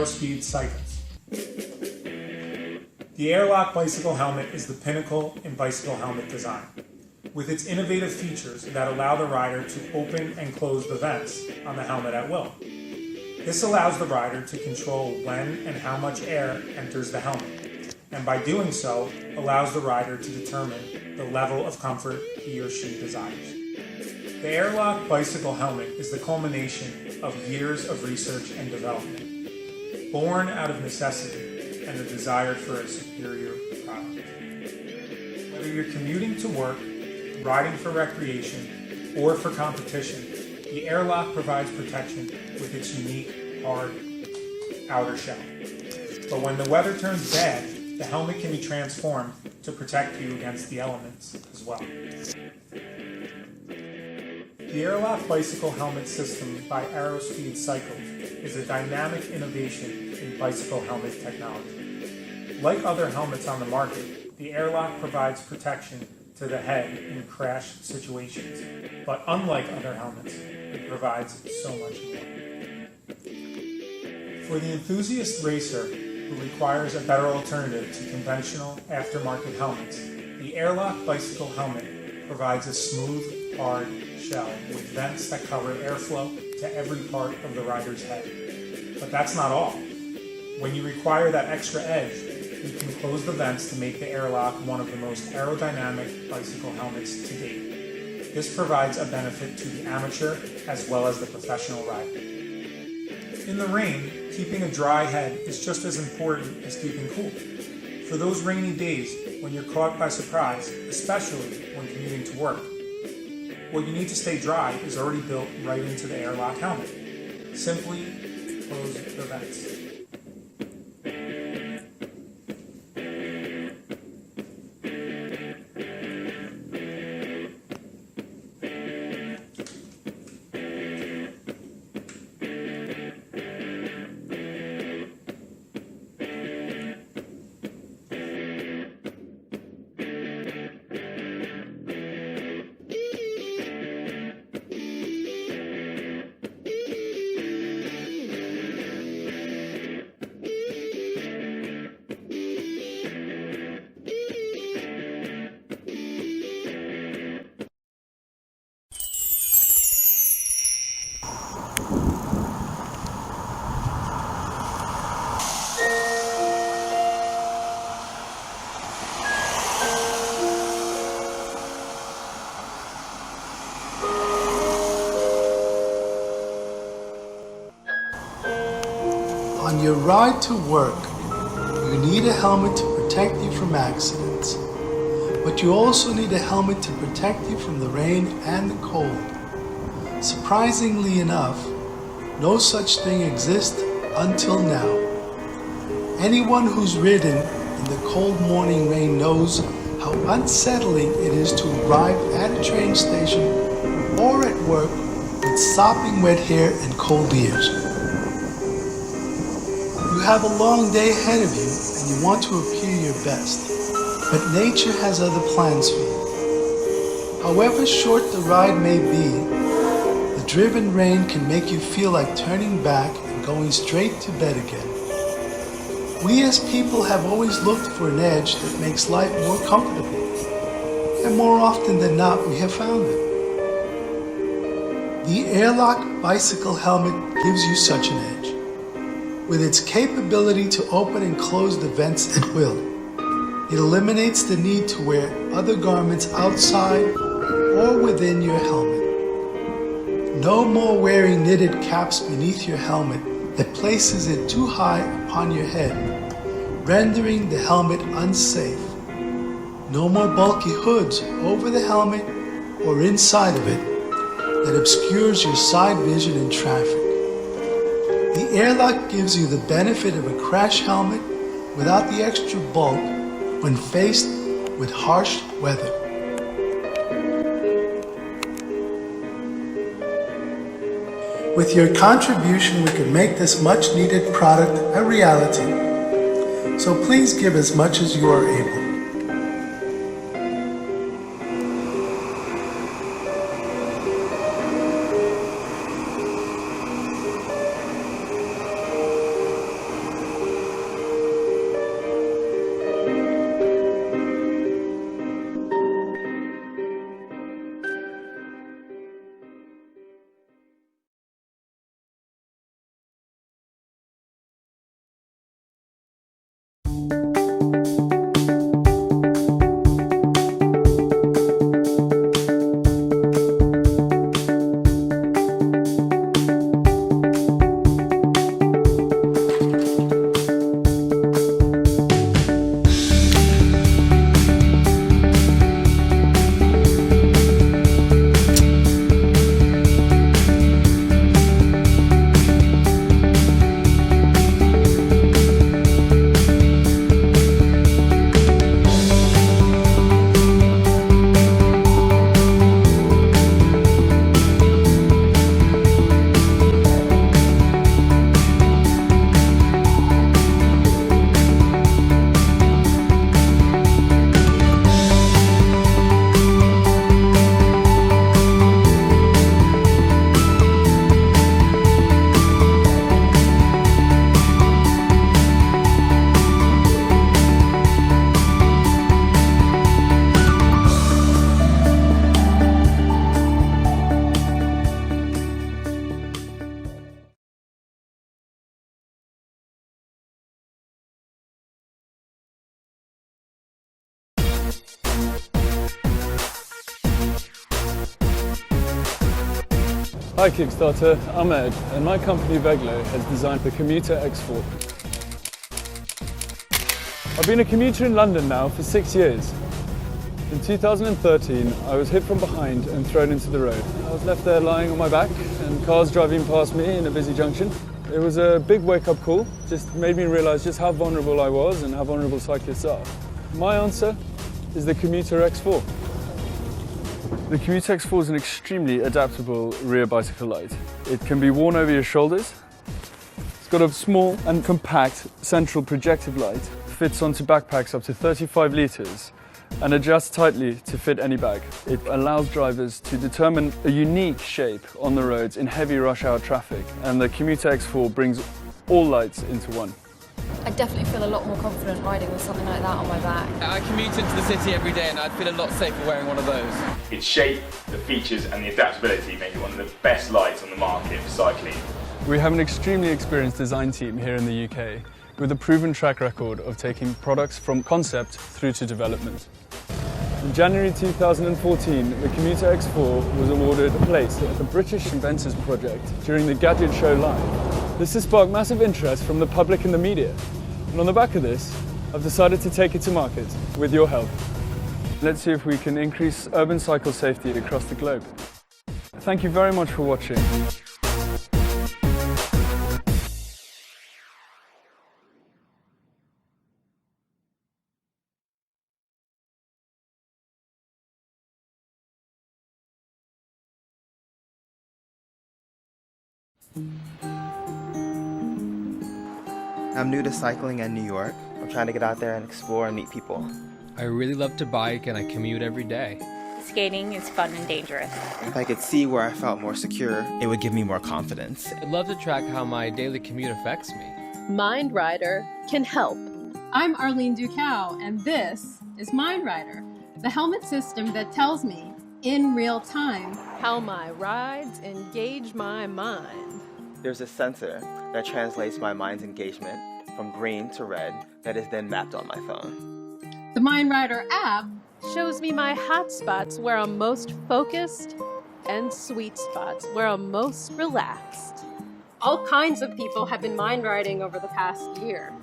Speed cycles. The airlock bicycle helmet is the pinnacle in bicycle helmet design, with its innovative features that allow the rider to open and close the vents on the helmet at will. This allows the rider to control when and how much air enters the helmet, and by doing so, allows the rider to determine the level of comfort he or she desires. The airlock bicycle helmet is the culmination of years of research and development, born out of necessity and the desire for a superior product. Whether you're commuting to work, riding for recreation, or for competition, the airlock provides protection with its unique, hard outer shell. But when the weather turns bad, the helmet can be transformed to protect you against the elements as well. The airlock bicycle helmet system by Aerospeed Cycles is a dynamic innovation in bicycle helmet technology. Like other helmets on the market, the airlock provides protection to the head in crash situations, but unlike other helmets, it provides so much more. For the enthusiast racer who requires a better alternative to conventional aftermarket helmets, the airlock bicycle helmet provides a smooth, hard shell with vents that cover airflow to every part of the rider's head. But that's not all. When you require that extra edge, you can close the vents to make the airlock one of the most aerodynamic bicycle helmets to date. This provides a benefit to the amateur as well as the professional rider. In the rain, keeping a dry head is just as important as keeping cool. For those rainy days when you're caught by surprise, especially when commuting to work, what you need to stay dry is already built right into the airlock helmet. Simply close the vents. On your ride to work, you need a helmet to protect you from accidents, but you also need a helmet to protect you from the rain and the cold. Surprisingly enough, no such thing exists until now. Anyone who's ridden in the cold morning rain knows how unsettling it is to arrive at a train station or at work with sopping wet hair and cold ears. You have a long day ahead of you and you want to appear your best, but nature has other plans for you. However short the ride may be, the driven rain can make you feel like turning back and going straight to bed again. We as people have always looked for an edge that makes life more comfortable, and more often than not we have found it. The Airlock bicycle helmet gives you such an edge. With its capability to open and close the vents at will, it eliminates the need to wear other garments outside or within your helmet. No more wearing knitted caps beneath your helmet that places it too high upon your head, rendering the helmet unsafe. No more bulky hoods over the helmet or inside of it that obscures your side vision in traffic. The Airlock gives you the benefit of a crash helmet without the extra bulk when faced with harsh weather. With your contribution, we can make this much needed product a reality. So please give as much as you are able. Hi Kickstarter, I'm Ed, and my company Veglo has designed the Commuter X4. I've been a commuter in London now for 6 years. In 2013, I was hit from behind and thrown into the road. I was left there lying on my back and cars driving past me in a busy junction. It was a big wake-up call, just made me realise just how vulnerable I was and how vulnerable cyclists are. My answer is the Commuter X4. The Commuter X4 is an extremely adaptable rear bicycle light. It can be worn over your shoulders. It's got a small and compact central projective light, fits onto backpacks up to 35 litres and adjusts tightly to fit any bag. It allows drivers to determine a unique shape on the roads in heavy rush hour traffic, and the Commuter X4 brings all lights into one. I definitely feel a lot more confident riding with something like that on my back. I commute into the city every day and I'd feel a lot safer wearing one of those. Its shape, the features and the adaptability make it one of the best lights on the market for cycling. We have an extremely experienced design team here in the UK with a proven track record of taking products from concept through to development. In January 2014, the Commuter X4 was awarded a place at the British Inventors Project during the Gadget Show Live. This has sparked massive interest from the public and the media. And on the back of this, I've decided to take it to market with your help. Let's see if we can increase urban cycle safety across the globe. Thank you very much for watching. I'm new to cycling in New York. I'm trying to get out there and explore and meet people. I really love to bike and I commute every day. Skating is fun and dangerous. If I could see where I felt more secure, it would give me more confidence. I'd love to track how my daily commute affects me. Mind Rider can help. I'm Arlene Ducow, and this is Mind Rider, the helmet system that tells me, in real time, how my rides engage my mind. There's a sensor that translates my mind's engagement from green to red that is then mapped on my phone. The Mind Rider app shows me my hot spots where I'm most focused and sweet spots where I'm most relaxed. All kinds of people have been mind riding over the past year.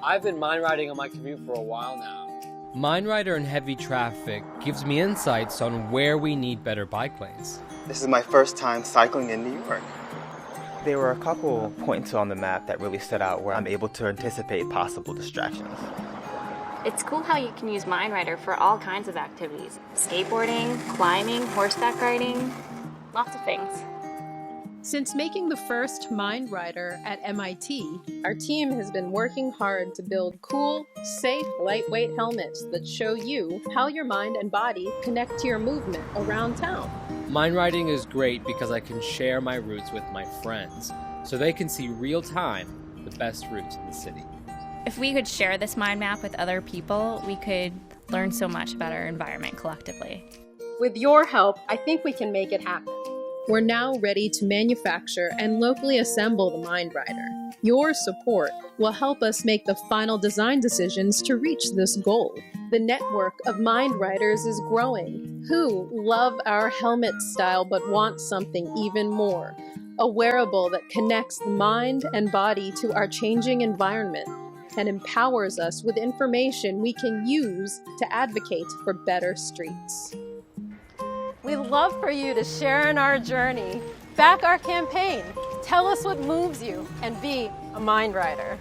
I've been mind riding on my commute for a while now. Mind Rider in heavy traffic gives me insights on where we need better bike lanes. This is my first time cycling in New York. There were a couple points on the map that really stood out where I'm able to anticipate possible distractions. It's cool how you can use Mind Rider for all kinds of activities. Skateboarding, climbing, horseback riding, lots of things. Since making the first Mind Rider at MIT, our team has been working hard to build cool, safe, lightweight helmets that show you how your mind and body connect to your movement around town. Mind riding is great because I can share my routes with my friends, so they can see real time the best routes in the city. If we could share this mind map with other people, we could learn so much about our environment collectively. With your help, I think we can make it happen. We're now ready to manufacture and locally assemble the Mind Rider. Your support will help us make the final design decisions to reach this goal. The network of Mind Riders is growing, who love our helmet style but want something even more. A wearable that connects the mind and body to our changing environment and empowers us with information we can use to advocate for better streets. We'd love for you to share in our journey. Back our campaign. Tell us what moves you and be a Mind Rider.